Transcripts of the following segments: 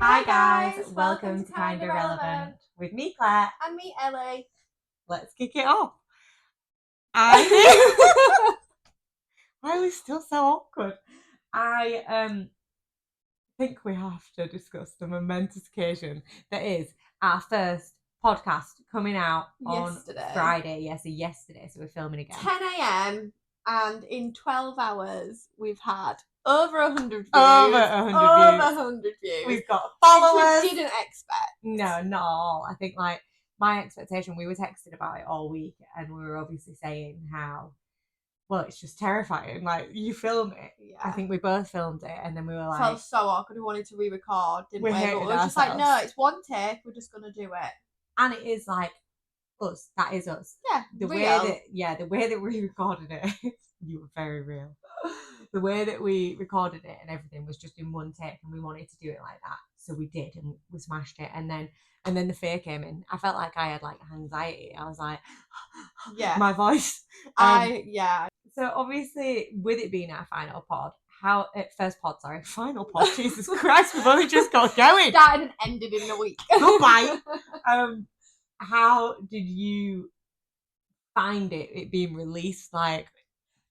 Hi guys, welcome to Kinda Relevant with me, Claire. And me, Ellie. Let's kick it off. I think why are we still so awkward? I think we have to discuss the momentous occasion that is our first podcast coming out Yesterday. on Friday. Yes, yesterday, so we're filming again. 10 a.m. and in 12 hours we've had over 100 views. Over 100 views. We've got followers. Which we didn't expect. No, not all. I think like my expectation, we were texting about it all week and we were obviously saying how, well, it's just terrifying. Like, you film it. Yeah. I think we both filmed it and then we were like... Felt so awkward. We wanted to re-record, didn't we? We But we were just like, no, it's one take. We're just going to do it. And it is like us. That is us. Yeah, the real. way that we recorded it, you were very real. The way that we recorded it and everything was just in one take and we wanted to do it like that. So we did and we smashed it. And then the fear came in. I felt like I had like anxiety. I was like, yeah, my voice. Yeah. So obviously, with it being our final pod, final pod. Jesus Christ, we've only just got going. Started and ended in a week. Goodbye. How did you find it being released? Like,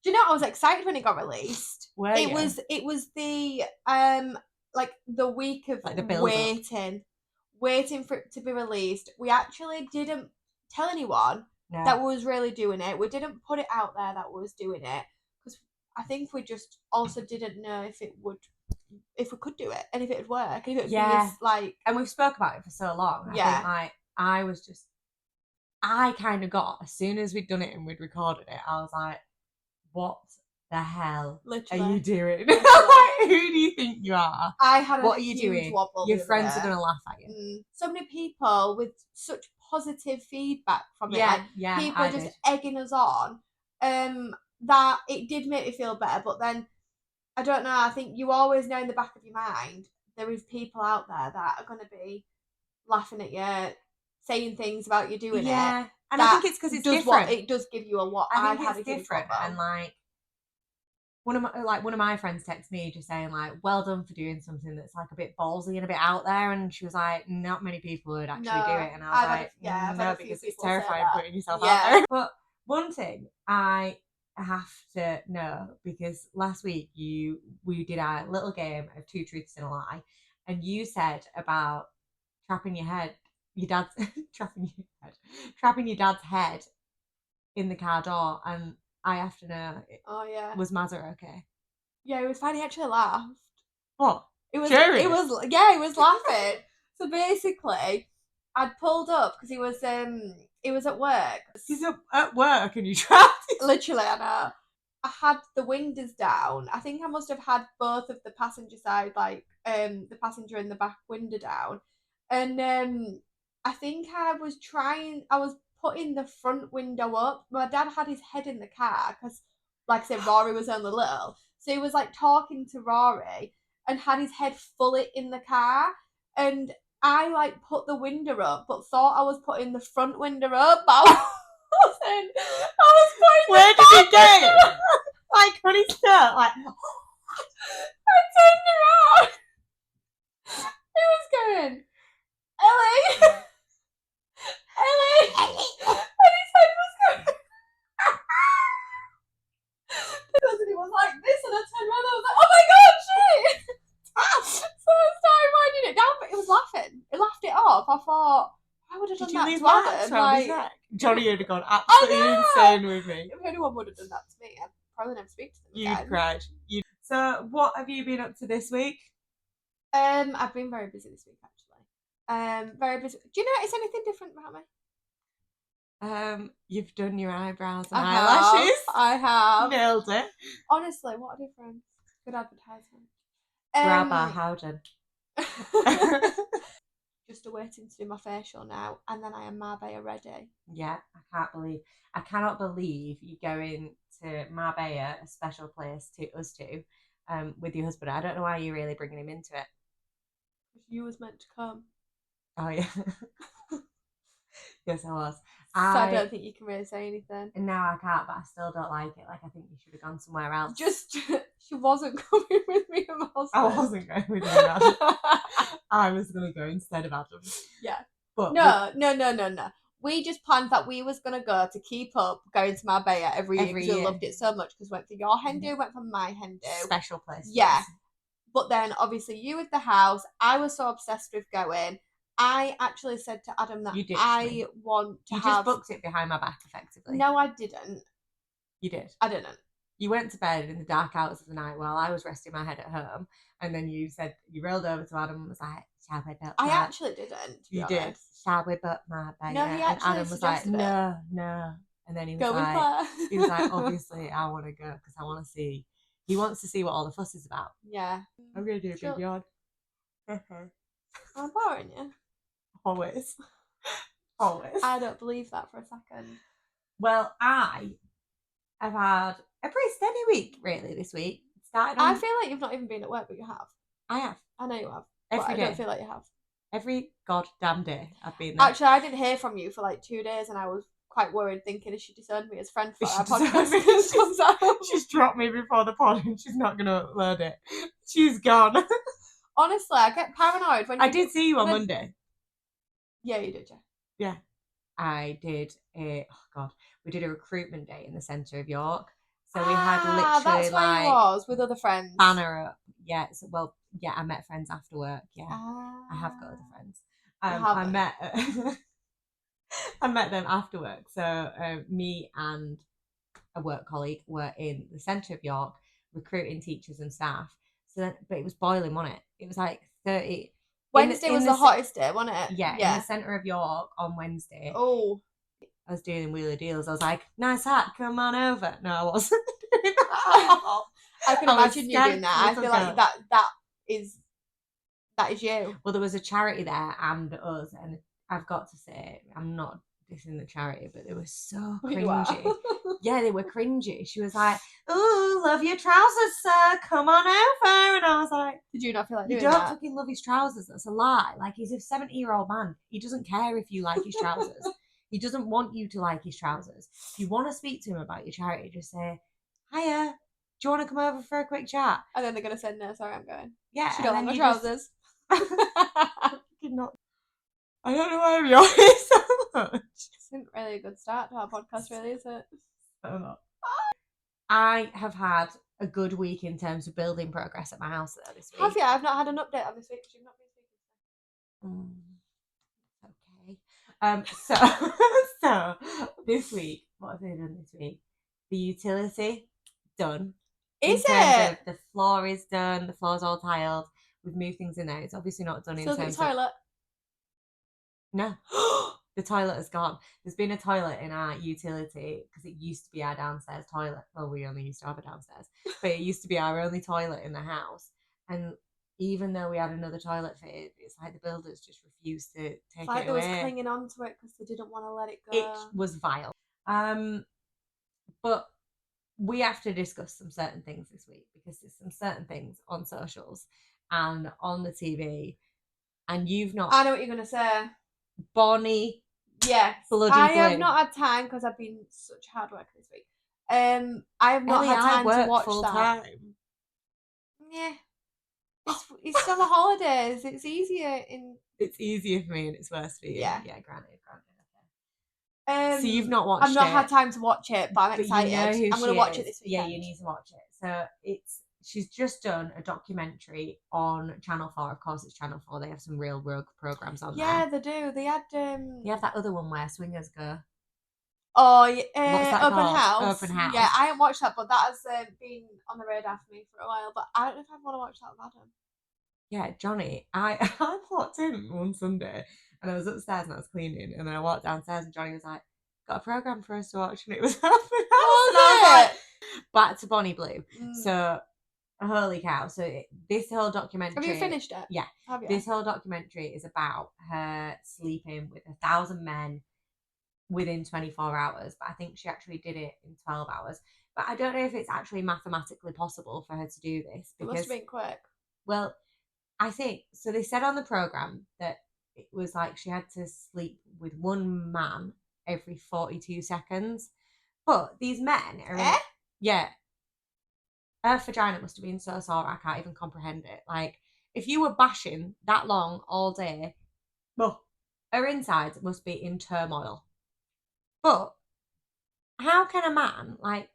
do you know? I was excited when it got released. It was the like the week of like the waiting for it to be released. We actually didn't tell anyone that was really doing it. We didn't put it out there that we was doing it because I think we just also didn't know if we could do it and if it would work and if it would be like. And we've spoke about it for so long. I think I kind of got, as soon as we'd done it and we'd recorded it, I was like, what the hell Literally. are you doing? Who do you think you are? I had what are you doing? Your friends are going to laugh at you. So many people with such positive feedback from it. Yeah, people just egging us on. That it did make me feel better, but then I don't know, I think you always know in the back of your mind there is people out there that are going to be laughing at you, saying things about you doing it. Yeah, and I think it's because it's different. It does give you a what. I think it's different, and like one of my friends texted me just saying like, well done for doing something that's like a bit ballsy and a bit out there, and she was like, not many people would actually do it, and I was no, because it's terrifying putting yourself out there. But one thing I have to know, because last week we did our little game of 2 truths and a lie, and you said about trapping your dad's head in the car door, and I have to know. Was Mazza okay? Yeah, it was fine. He actually laughed. What? It was laughing. So basically, I'd pulled up because he was at work. He's at work and you trapped him. Literally, I know. I had the windows down. I think I must have had both of the passenger side, like the passenger and the back window down. And I think I was putting the front window up. My dad had his head in the car because, like I said, Rory was only little. So he was like talking to Rory and had his head fully in the car. And I like put the window up, but thought I was putting the front window up. But I wasn't. I was putting Where did he get it? Like when he started, like I turned around. He was going, Ellie. And his head was going. And he was like this, and I turned around and I was like, oh my god, shit. So I started winding it down, but it was laughing. It laughed it off. I thought, why would I have done that to Adam? Like, Johnny would have gone absolutely insane with me. If anyone would have done that to me, I'd probably never speak to them again. You'd cried. So what have you been up to this week? I've been very busy this week, actually. Very busy. Do you notice anything different about me? You've done your eyebrows and eyelashes. I have. Nailed it. Honestly, what a difference. Good advertisement. Grab our Howden. Just waiting to do my facial now, and then I am Marbella ready. Yeah, I cannot believe you're going to Marbella, a special place to us two, with your husband. I don't know why you're really bringing him into it. You was meant to come. Oh yeah. Yes, I was. So I don't think you can really say anything. No, I can't, but I still don't like it. Like, I think you should have gone somewhere else. She wasn't coming with me. I wasn't going with you. I was going to go instead of Adam. Yeah. But No. We just planned that we was going to go to keep up going to Marbella every year because we loved it so much because we went for your hen do, went for my hen do. Special place. Yeah. But then obviously you with the house, I was so obsessed with going. I actually said to Adam that I want to have... You just booked it behind my back, effectively. No, I didn't. You did? I didn't. You went to bed in the dark hours of the night while I was resting my head at home, and then you rolled over to Adam and was like, shall we book I actually didn't, You did. Shall we book Marbella? No, he actually and Adam was like, no. And then he was like, obviously I want to go because I want to see... He wants to see what all the fuss is about. Yeah. I'm going to do a big yawn. I'm boring you. Always. I don't believe that for a second. Well, I have had a pretty steady week, really, this week. I feel like you've not even been at work, but you have. I have. I know you have. Every day. I don't feel like you have. Every goddamn day I've been there. Actually, I didn't hear from you for like 2 days, and I was quite worried, thinking, is she disowned me as friend for our podcast? She's dropped me before the pod and she's not going to upload it. She's gone. Honestly, I get paranoid when I did see you on Monday. Yeah, you did, yeah. Yeah. I did we did a recruitment day in the centre of York. So we had literally that's where you was with other friends. Banner up. Yeah. So, I met friends after work. Yeah. I have got other friends. I met them after work. So me and a work colleague were in the centre of York recruiting teachers and staff. But it was boiling, wasn't it? It was like 30. Wednesday was the hottest day, wasn't it? Yeah, in the centre of York on Wednesday. Oh. I was doing wheeler deals. I was like, nice hat, come on over. No, I wasn't doing that. I can imagine you doing that. I feel like that is you. Well, there was a charity there and us, and I've got to say, I'm not dissing the charity, but they were so cringy. Yeah, they were cringy. She was like, "Ooh, love your trousers, sir. Come on over." And I was like, did you not feel like doing that? You don't that? fucking love his trousers. That's a lie. Like, he's a 70-year-old man. He doesn't care if you like his trousers. He doesn't want you to like his trousers. If you want to speak to him about your charity, just say, "Hiya, do you want to come over for a quick chat?" And then they're going to say, "No, sorry, I'm going." Yeah. She don't like my trousers. I don't know why I'm yawning so much. It's not really a good start to our podcast, really, is it? I have had a good week in terms of building progress at my house this week. Have you? I've not had an update on this week because you've not been Okay. speaking. So this week, what have they done this week? The utility done. Is it? The floor is done. The floor's all tiled. We've moved things in there. It's obviously not done in terms of... the toilet? No. The toilet has gone. There's been a toilet in our utility because it used to be our downstairs toilet. Well, we only used to have it downstairs. But it used to be our only toilet in the house. And even though we had another toilet fitted, it's like the builders just refused to take it away. It's like they was clinging on to it because they didn't want to let it go. It was vile. But we have to discuss some certain things this week because there's some certain things on socials and on the TV. And you've not... I know what you're going to say. Bonnie. Yes. Bloody I blue. have not had time because I've been such hard work this week. I have not had time to watch full that. Time. Yeah. It's summer holidays. It's easier It's easier for me and it's worse for you. Yeah. Yeah, granted. Okay. So you've not watched it. I've not had time to watch it, but I'm excited. You know I'm going to watch it this weekend. Yeah, you need to watch it. So she's just done a documentary on Channel 4. Of course, it's Channel 4. They have some real rogue programs on there. Yeah, they do. They had... They have that other one where swingers go. Oh, yeah. What's that Open called? House. Open House. Yeah, I haven't watched that, but that has been on the radar for me for a while. But I don't know if I want to watch that with Adam. Yeah, Johnny, I walked in one Sunday and I was upstairs and I was cleaning, and then I walked downstairs and Johnny was like, "Got a programme for us to watch," and it was Open House. And I was like, back to Bonnie Blue. So, holy cow. So this whole documentary... Have you finished it? Yeah. Have you? This whole documentary is about her sleeping with 1,000 men within 24 hours. But I think she actually did it in 12 hours. But I don't know if it's actually mathematically possible for her to do this. It must have been quick. Well, I think... So they said on the programme that it was like she had to sleep with one man every 42 seconds. But these men are... Yeah. Her vagina must have been so sore, I can't even comprehend it. Like, if you were bashing that long all day, well, her insides must be in turmoil. But how can a man, like,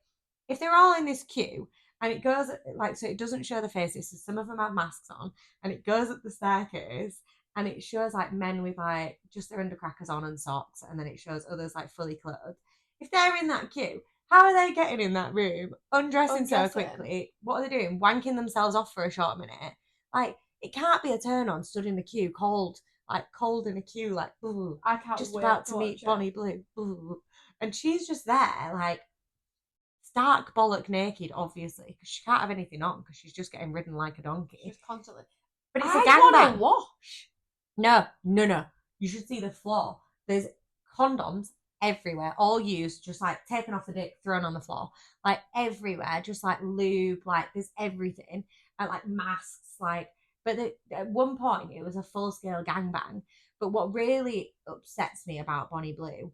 if they're all in this queue and it goes, like, so it doesn't show the faces, so some of them have masks on, and it goes up the staircase and it shows, like, men with, like, just their undercrackers on and socks, and then it shows others, like, fully clothed. If they're in that queue, how are they getting in that room, undressing so quickly? What are they doing? Wanking themselves off for a short minute? Like, it can't be a turn on, stood in the queue, cold in a queue, like, ooh, I can't just wait about to to meet watch it. Bonnie Blue, ooh. And she's just there, like, stark bollock naked, obviously, because she can't have anything on because she's just getting ridden like a donkey. She's constantly. But it's a I gangbang. want to wash. No. You should see the floor. There's condoms everywhere, all used, just like taken off the dick, thrown on the floor, like everywhere, just like lube, like there's everything, and like masks, like. But at one point, it was a full scale gangbang. But what really upsets me about Bonnie Blue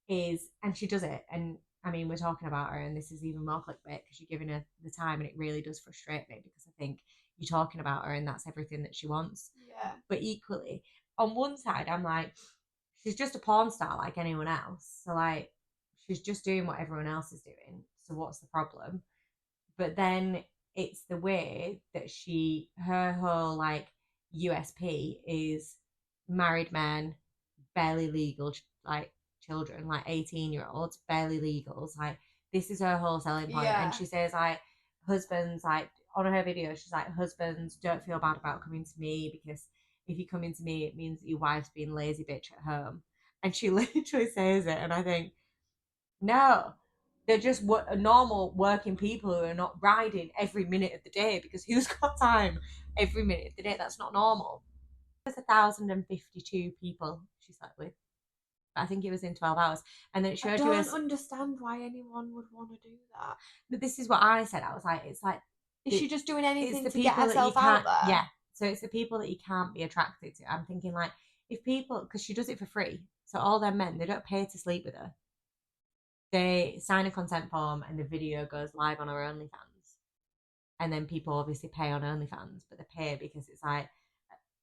is, and she does it, and I mean, we're talking about her, and this is even more clickbait because you're giving her the time, and it really does frustrate me because I think you're talking about her, and that's everything that she wants. Yeah. But equally, on one side, I'm like, she's just a porn star like anyone else. So, like, she's just doing what everyone else is doing. So, what's the problem? But then it's the way that her whole, like, USP is married men, barely legal, like, children, like 18-year-olds, barely legals. Like, this is her whole selling point. Yeah. And she says, like, husbands, like, on her video, she's like, husbands, don't feel bad about coming to me because if you come into me, it means that your wife's being lazy bitch at home. And she literally says it. And I think, no, they're just normal working people who are not riding every minute of the day because who's got time every minute of the day? That's not normal. There's 1,052 people she slept with. I think it was in 12 hours. And then it showed you. I don't understand why anyone would want to do that. But this is what I said. I was like, it's like. Is she just doing anything to get people that you herself out can't, there? yeah. So it's the people that you can't be attracted to. I'm thinking, like, if people, because she does it for free. So all their men, they don't pay to sleep with her. They sign a consent form and the video goes live on her OnlyFans. And then people obviously pay on OnlyFans, but they pay because it's like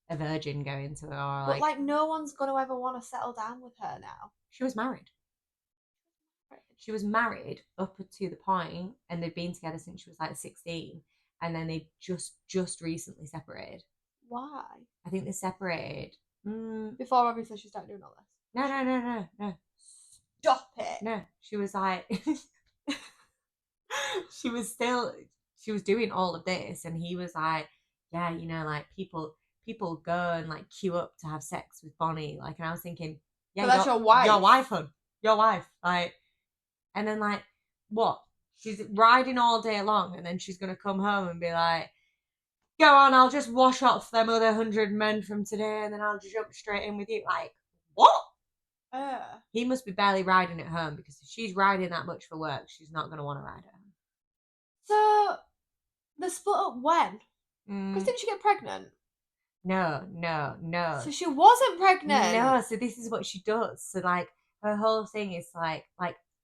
a virgin going to her. Or But like no one's going to ever want to settle down with her now. She was married. She was married up to the point, and they've been together since she was like 16, and then they just recently separated. Why? I think they separated before obviously she started doing all this. No. Stop it. No, she was like she was doing all of this, and he was like, yeah, you know, like people go and like queue up to have sex with Bonnie, like, and I was thinking, yeah, but that's your wife, hun, your wife, like, and then like, what? She's riding all day long, and then she's gonna come home and be like, go on, I'll just wash off them other 100 men from today, and then I'll jump straight in with you. Like, what? He must be barely riding at home, because if she's riding that much for work, she's not going to want to ride at home. So, the split up when? Because didn't she get pregnant? No. So she wasn't pregnant? No, so this is what she does. So, like, her whole thing is like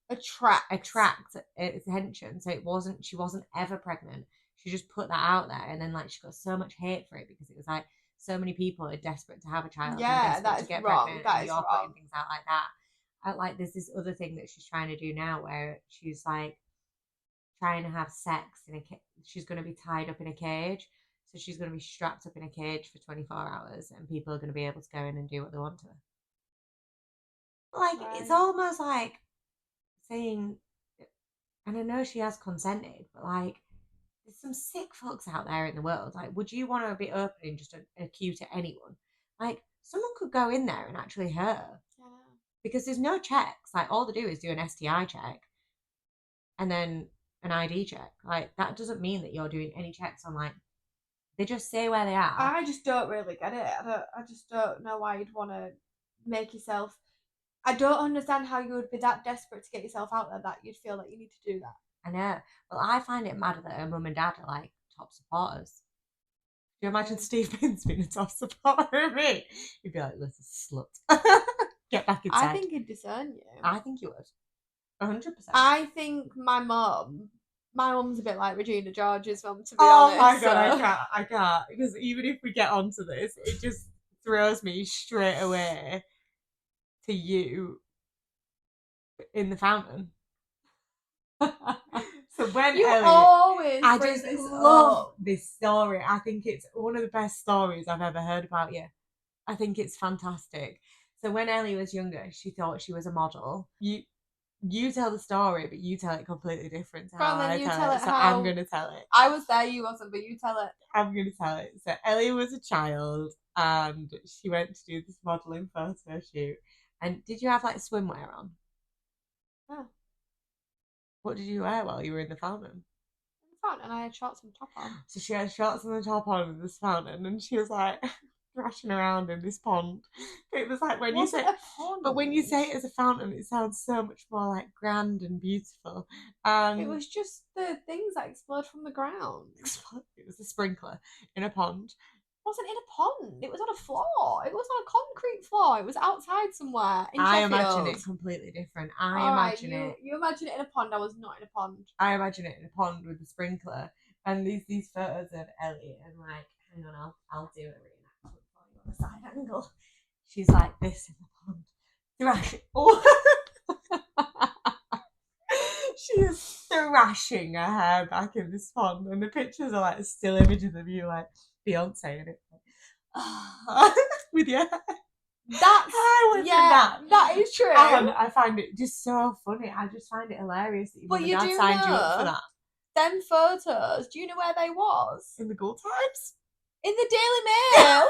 attract attention. So she wasn't ever pregnant. She just put that out there, and then like she got so much hate for it because it was like so many people are desperate to have a child. Yeah, that is to get wrong. Pregnant, that is wrong. Putting things out like that. Like, there's this other thing that she's trying to do now where she's like trying to have sex in she's going to be tied up in a cage. So she's going to be strapped up in a cage for 24 hours, and people are going to be able to go in and do what they want to her. Like, right. It's almost like saying, and I know she has consented, but like, there's some sick fucks out there in the world. Like, would you want to be opening just a queue to anyone? Like, someone could go in there and actually hurt her. Yeah. Because there's no checks. Like, all they do is do an STI check and then an ID check. Like, that doesn't mean that you're doing any checks on, like, they just say where they are. I just don't really get it. I just don't know why you'd want to make yourself. I don't understand how you would be that desperate to get yourself out there that you'd feel that you need to do that. I know. Well, I find it mad that her mum and dad are like top supporters. Do you imagine Steve Binns being a top supporter of me? He'd be like, little slut. Get back inside. I think he'd disown you. I think he would. 100%. I think my mum My mum's a bit like Regina George's mum, to be Oh honest. my god, I can't. Because even if we get onto this, it just throws me straight away to you in the fountain. So when You Ellie, always I bring just this love up. this story. I think it's one of the best stories I've ever heard about you. I think it's fantastic. So when Ellie was younger, she thought she was a model. You tell the story, but you tell it completely different to how I tell it. So I'm gonna tell it. I was there, you wasn't, but you tell it. I'm gonna tell it. So Ellie was a child, and she went to do this modelling photo shoot. And did you have like swimwear on? Yeah. What did you wear while you were in the fountain? And I had shorts and top on. So she had shorts and the top on in this fountain, and she was like thrashing around in this pond. It was like when you say, but when you say it as a fountain, it sounds so much more like grand and beautiful. It was just the things that explode from the ground. It was a sprinkler in a pond. It wasn't in a pond. It was on a floor. It was on a concrete floor. It was outside somewhere in I Sheffield. imagine it completely different. You imagine it in a pond. I was not in a pond. I imagine it in a pond with a sprinkler, and these photos of Ellie, and like, hang on, I'll do a reenactment for you on a side angle. She's like this in the pond, thrashing. Oh. She is thrashing her hair back in this pond, and the pictures are like still images of you like Beyonce in it, with your hair. That is true. And I find it just so funny. I just find it hilarious that your dad signed you up for that. Them photos, do you know where they was? In the Good Times? In the Daily Mail.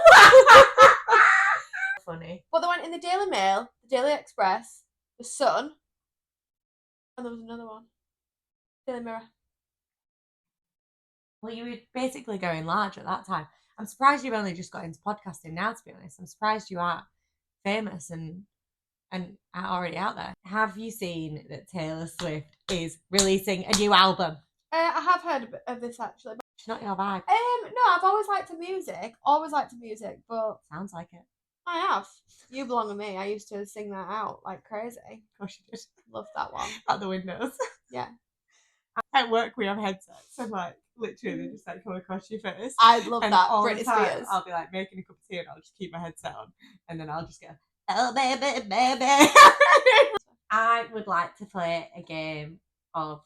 Funny. But they went in the Daily Mail, the Daily Express, the Sun, and there was another one. Daily Mirror. Well, you were basically going large at that time. I'm surprised you've only just got into podcasting now, to be honest. I'm surprised you are famous and are already out there. Have you seen that Taylor Swift is releasing a new album? I have heard of this actually. But it's not your vibe. No, I've always liked the music, but sounds like it. I have. You Belong with Me. I used to sing that out like crazy. Of course you did. Love that one. Out the windows. Yeah. At work we have headsets, and like literally they just like come across your face. I love and that. All Britney the time, Spears. I'll be like making a cup of tea and I'll just keep my headset on, and then I'll just go, oh baby, baby. I would like to play a game of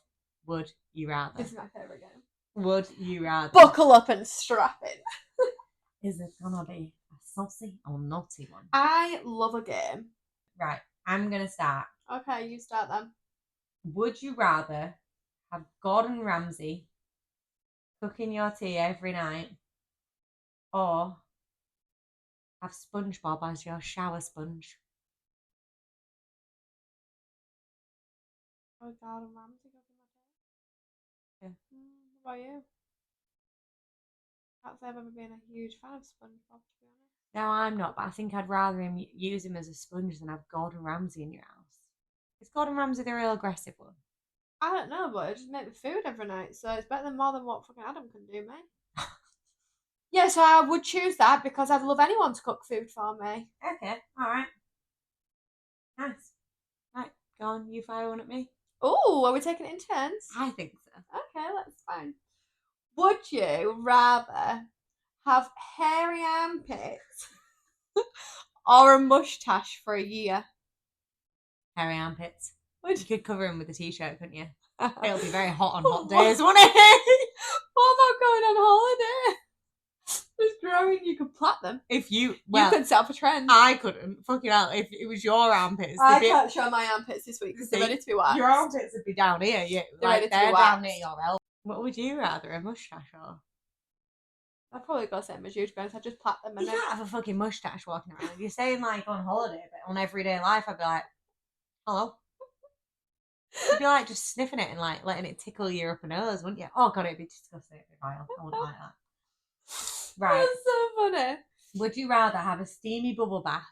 Would You Rather. This is my favourite game. Would you rather? Buckle up and strap in. Is it gonna be a saucy or naughty one? I love a game. Right, I'm gonna start. Okay, you start then. Would you rather have Gordon Ramsay cooking your tea every night, or have SpongeBob as your shower sponge? Oh, Gordon Ramsay cooking my tea. Yeah. What about you? I can't say I've ever been a huge fan of SpongeBob, to be honest. No, I'm not, but I think I'd rather use him as a sponge than have Gordon Ramsay in your house. Is Gordon Ramsay the real aggressive one? I don't know, but I just make the food every night, so it's better than more than what fucking Adam can do, mate. Yeah, so I would choose that because I'd love anyone to cook food for me. Okay, alright. Nice. Right, go on, you fire one at me. Oh, are we taking it in turns? I think so. Okay, that's fine. Would you rather have hairy armpits or a mustache for a year? Hairy armpits. You could cover him with a t-shirt, couldn't you? It'll be very hot on hot What? days, won't it? What about going on holiday? Just growing, you could plait them. If you could set up a trend. I couldn't. Fucking hell, if it was your armpits. I can't show my armpits this week because they're ready to be waxed. Your armpits would be down here, yeah. They're ready to be waxed. Down near your elbow. What would you rather, a mustache or? I'd probably go same as you, to be honest. I'd just plait them. You can't have a fucking mustache walking around. You're saying like on holiday, but on everyday life, I'd be like, hello. You'd be like just sniffing it and like letting it tickle your upper nose, wouldn't you? Oh god, it'd be disgusting. It'd be vile. I wouldn't like that. Right. That's so funny. Would you rather have a steamy bubble bath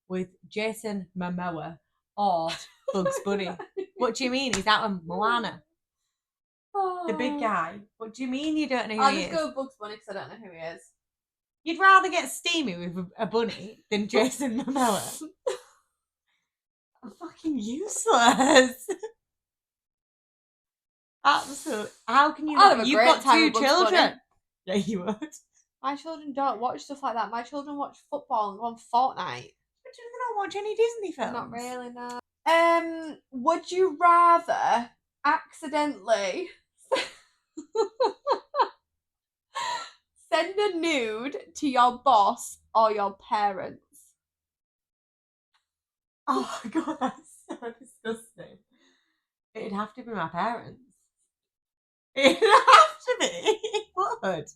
with Jason Momoa or Bugs Bunny? What do you mean? He's out of Moana. Oh. The big guy. What do you mean you don't know who he is? I'll just go with Bugs Bunny because I don't know who he is. You'd rather get steamy with a bunny than Jason Momoa? I'm fucking useless. Absolutely. How can you I'd not? have a You've great got time two with Bugs children. Bunny. Yeah, you would. My children don't watch stuff like that. My children watch football and go on Fortnite. But do they not watch any Disney films? Not really, no. Would you rather accidentally send a nude to your boss or your parents? Oh my god, that's so disgusting. It'd have to be my parents. It'd have to be. It would.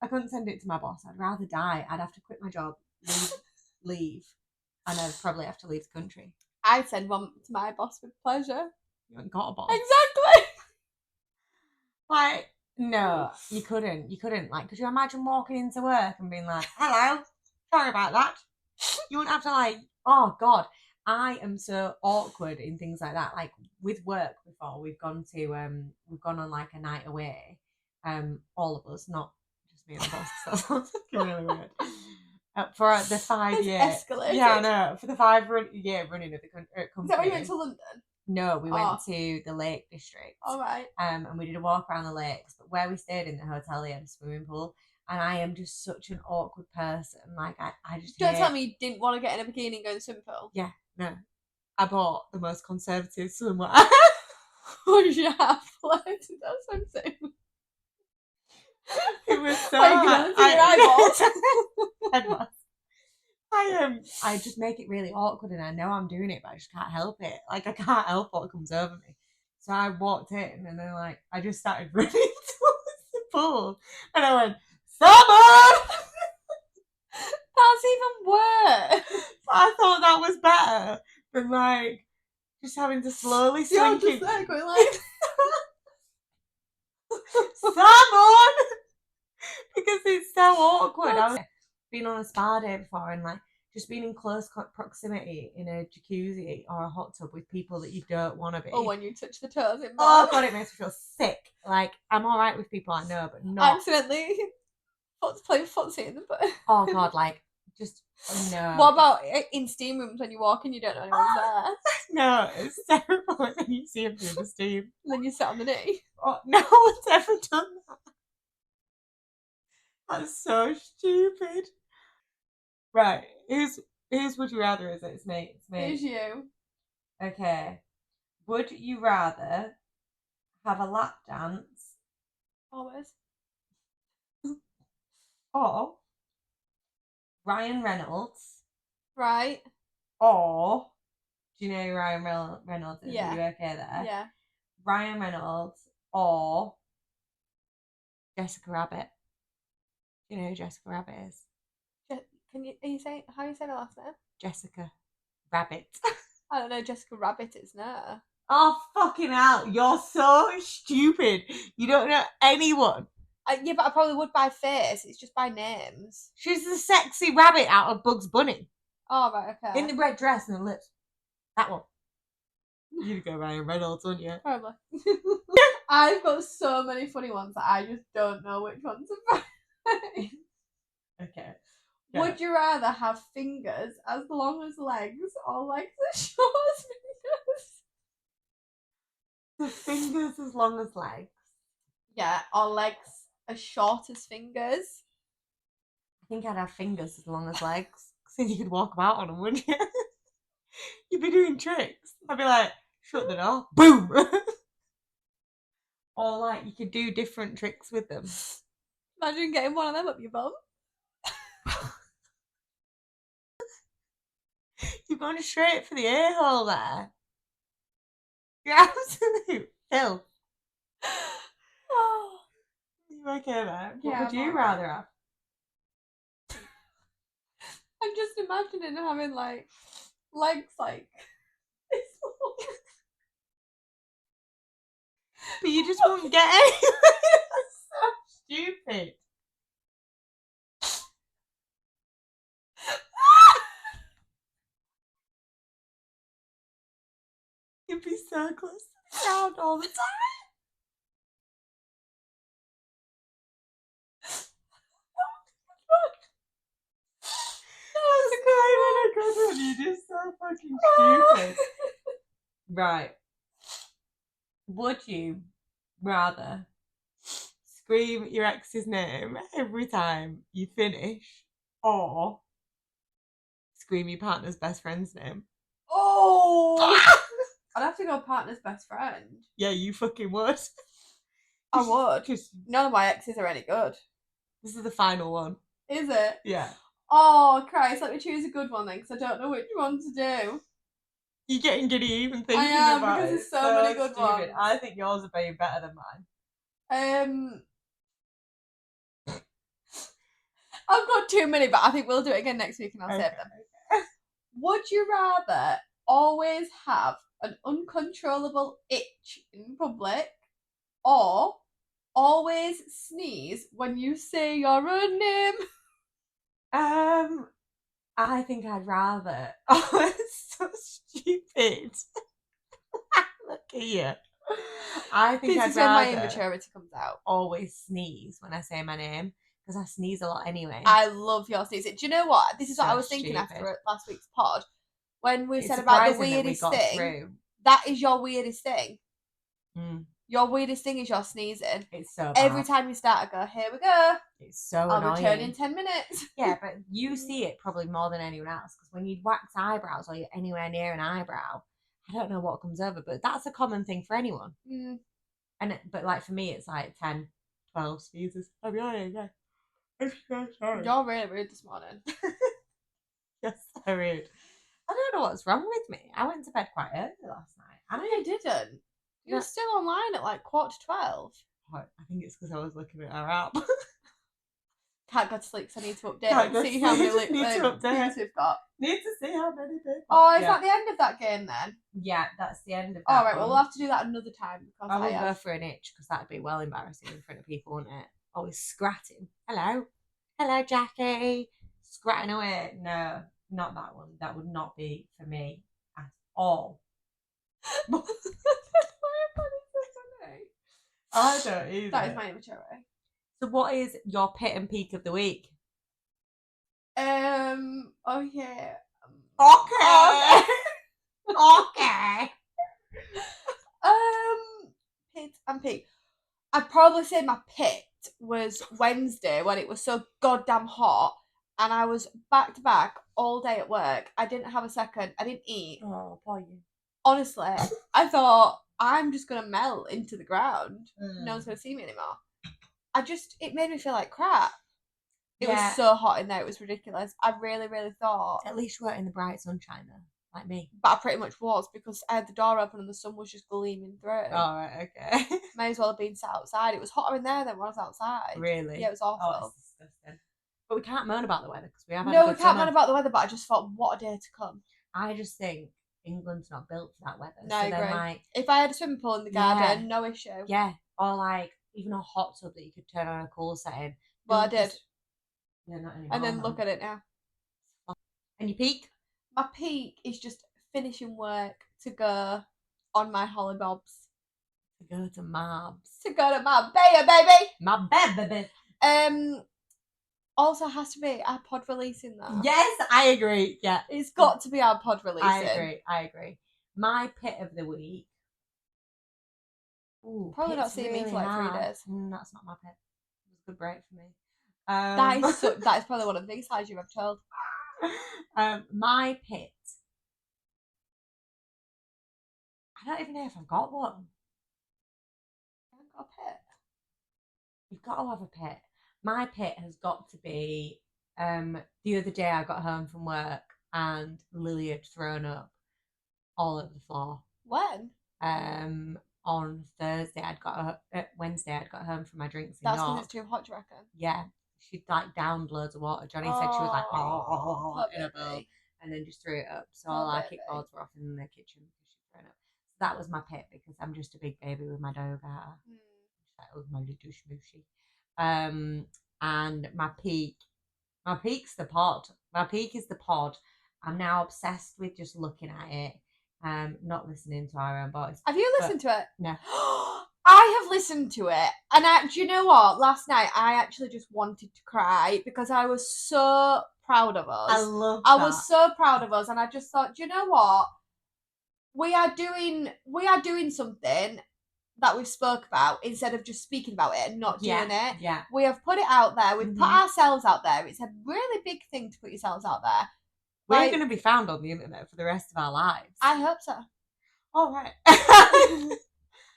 I couldn't send it to my boss. I'd rather die. I'd have to quit my job, leave, and I'd probably have to leave the country. I'd send one to my boss with pleasure. You haven't got a boss. Exactly. Like, no, you couldn't. You couldn't. Like, could you imagine walking into work and being like, hello, sorry about that? You wouldn't have to, like, oh, God. I am so awkward in things like that. Like, with work before, we've gone on, like, a night away. All of us, not just me and the boss, because that sounds really weird. For the 5 year. Escalated. Yeah, I know. For the 5-year running of the company. Is that when you went to London? No, we went to the Lake District. All right. And we did a walk around the lakes. But where we stayed in the hotel, they had a swimming pool. And I am just such an awkward person. Like, I just Don't tell me you didn't want to get in a bikini and go in the swimming pool. Yeah, no. I bought the most conservative swimwear. Oh, yeah. That's swimsuit. It was so Like, you can see your eyeballs. I just make it really awkward, and I know I'm doing it, but I just can't help it. Like, I can't help what comes over me. So I walked in, and then, like, I just started running towards the pool, and I went, someone! That's even worse. I thought that was better than, like, just having to slowly sink You're just there going like, someone! Because it's so awkward. I've been on a spa day before, and, like, just being in close proximity in a jacuzzi or a hot tub with people that you don't want to be. Oh, when you touch the toes in Oh, God, it makes me feel sick. Like, I'm all right with people I know, but not. Accidentally playing footsie in the butt. Oh, God, like, just, no. What about in steam rooms when you walk in, you don't know anyone's there? No, it's terrible when you see them through the steam. And then you sit on the knee. Oh, no one's ever done that. That's so stupid. Right, who's would you rather is it? It's me. Who's you? Okay. Would you rather have a lap dance Always. or Ryan Reynolds? Right. Or, do you know who Ryan Reynolds is? Yeah. Are you okay there? Yeah. Ryan Reynolds or Jessica Rabbit. Do you know who Jessica Rabbit is? How you say the last name? Jessica Rabbit. I don't know. Jessica Rabbit is no. Oh, fucking hell. You're so stupid. You don't know anyone. Yeah, but I probably would by face. It's just by names. She's the sexy rabbit out of Bugs Bunny. Oh, right, okay. In the red dress and the lips. That one. You'd go Ryan Reynolds, wouldn't you? Probably. I've got so many funny ones that I just don't know which ones are funny. Okay. Yeah. Would you rather have fingers as long as legs or legs as short as fingers? The fingers as long as legs. Yeah, or legs as short as fingers. I think I'd have fingers as long as legs. Because then you could walk about on them, wouldn't you? You'd be doing tricks. I'd be like, shut the door. Boom! Or, like, you could do different tricks with them. Imagine getting one of them up your bum. You've gone straight for the a-hole there. You're absolute filth. Oh. You okay there? What Yeah, would you rather have? I'm just imagining having, like, legs like this long. But you just won't get anywhere. That's so stupid. You'd be so close to the ground all the time. That's not even a good one. You're just so fucking stupid. Right. Would you rather scream your ex's name every time you finish, or scream your partner's best friend's name? Oh! I'd have to go partner's best friend. Yeah, you fucking would. I would. Because none of my exes are any good. This is the final one. Is it? Yeah. Oh, Christ, let me choose a good one then, because I don't know which one to do. You're getting giddy even thinking I am, about because it. there's so many good ones. I think yours are being better than mine. I've got too many, but I think we'll do it again next week and I'll save them. Okay. Would you rather always have an uncontrollable itch in public, or always sneeze when you say your own name? I think I'd rather. Oh, it's so stupid. Look at you. I think this I'd is rather when my immaturity comes out. Always sneeze when I say my name, because I sneeze a lot anyway. I love your sneezing. Do you know what? This is what I was thinking after last week's pod. When we said about the weirdest thing, that is your weirdest thing. Your weirdest thing is your sneezing. It's so bad. Every time you start, I go, here we go. It's so annoying. I'll return in 10 minutes. Yeah, but you see it probably more than anyone else, because when you wax eyebrows or you're anywhere near an eyebrow, I don't know what comes over, but that's a common thing for anyone. But like for me, it's like 10, 12 sneezes. I'll be honest, yeah. I'm so sorry. You're really rude this morning. You're so rude. I don't know what's wrong with me. I went to bed quite early last night. I know you didn't. You were still online at like 11:45. Oh, I think it's because I was looking at our app. Can't go to sleep because I need to update and see how many views we've got. Need to see how many people. Oh, is that the end of that game then? Yeah, that's the end of that. All right, well, we'll have to do that another time. Because I won't go for an itch, because that'd be well embarrassing in front of people, wouldn't it? Always scratching. Hello, Jackie. Scratching away. No, not that one. That would not be for me at all. I don't either. That is my immaturity. So what is your pit and peak of the week? Okay. Pit and peak. I'd probably say my pit was Wednesday when it was so goddamn hot and I was back to back all day at work. I didn't have a second. I didn't eat. Oh, poor you. Honestly, I thought I'm just gonna melt into the ground. No one's gonna see me anymore. It made me feel like crap. It was so hot in there, it was ridiculous. I really, really thought. At least you weren't in the bright sunshine though, like me. But I pretty much was, because I had the door open and the sun was just gleaming through. Oh, right, okay. May as well have been sat outside. It was hotter in there than when I was outside. Really? Yeah, it was awful. Oh, it's disgusting. But we can't moan about the weather, because we have had No, a we good can't summer. moan about the weather, but I just thought, what a day to come. I just think England's not built for that weather. No, I agree. Like, if I had a swimming pool in the garden, no issue. Yeah, or like even a hot tub that you could turn on a cool setting. Well, I did. Yeah, not anymore. And then look at it now. And your peak? My peak is just finishing work to go on my hollybobs. To go to Marbs. To go to my baby. My baby. Also has to be our pod releasing though. Yes, I agree. Yeah. It's got to be our pod releasing. I agree. My pit of the week. Ooh, probably not seeing me for like 3 days. That's not my pit. It was a good break for me. That is probably one of the biggest lies you've ever told. My pit. I don't even know if I've got one. You haven't got a pit? You've got to have a pit. My pit has got to be the other day I got home from work and Lily had thrown up all over the floor. When? On Thursday Wednesday I'd got home from my drinks in That's York. because it's too hot, do you reckon? Yeah. She'd like downed loads of water. Johnny said she was like in a bowl and then just threw it up. So all our kickboards were off in the kitchen because she'd thrown up. So that was my pit, because I'm just a big baby with my dog out. That was my little smooshy. And my peak's the pod. My peak is the pod. I'm now obsessed with just looking at it, not listening to our own voice. Have you listened to it? No. I have listened to it, and do you know what? Last night I actually just wanted to cry because I was so proud of us. I was so proud of us, and I just thought, do you know what? We are doing something that we've spoke about, instead of just speaking about it and not doing it. Yeah. We have put it out there. We've put ourselves out there. It's a really big thing to put yourselves out there. We're going to be found on the internet for the rest of our lives. I hope so. All right.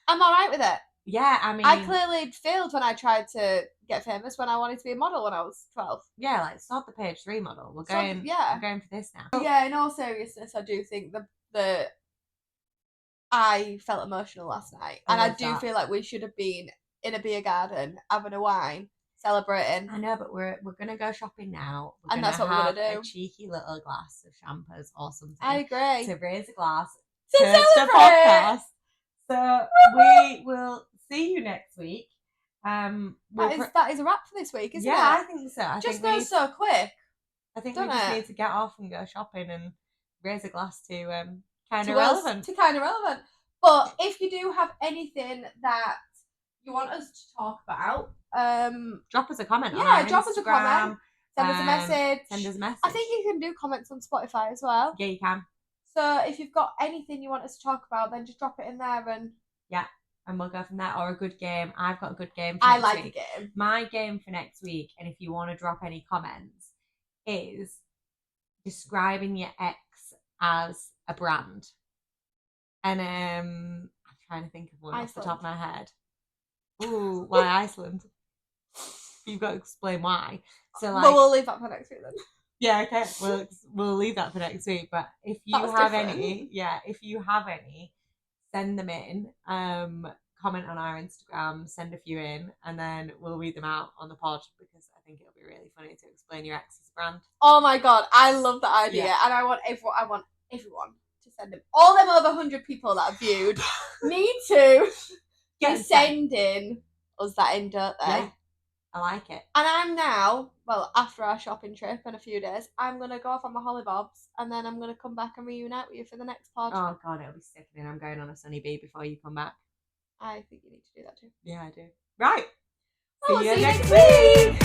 I'm all right with it. Yeah, I mean, I clearly failed when I tried to get famous when I wanted to be a model when I was 12. Yeah, like sod the page 3 model. We're going for this now. Yeah, in all seriousness, I do think the I felt emotional last night, and I do feel like we should have been in a beer garden having a wine, celebrating. I know, but we're gonna go shopping now, and that's what we're gonna do. A cheeky little glass of champers or something. I agree. To raise a glass to celebrate the podcast. So we will see you next week. That is a wrap for this week, isn't it? Yeah, I think so. Just goes so quick. I think we just need to get off and go shopping and raise a glass to kind of relevant. But if you do have anything that you want us to talk about, drop us a comment. Yeah, drop us a comment. Send us a message. Send us a message. I think you can do comments on Spotify as well. Yeah, you can. So if you've got anything you want us to talk about, then just drop it in there and we'll go from there. Or a good game. I've got a good game for next week. I like a game. My game for next week, and if you want to drop any comments, is describing your ex as a brand. And I'm trying to think of one off the top of my head. Ooh, why Iceland? You've got to explain why. So like, but we'll leave that for next week then. Yeah, okay. We'll leave that for next week. But if you have any, send them in. Comment on our Instagram, send a few in, and then we'll read them out on the pod because I think it'll be really funny to explain your ex's brand. Oh my god, I love that idea, and I want everyone to send them. All them over 100 people that have viewed need to be sending us that in, don't they? Yeah, I like it. And I'm now, after our shopping trip in a few days, I'm going to go off on my hollybobs, and then I'm going to come back and reunite with you for the next pod. Oh god, it'll be sickening. I'm going on a sunny bee before you come back. I think you need to do that too. Yeah, I do. Right. See you next week.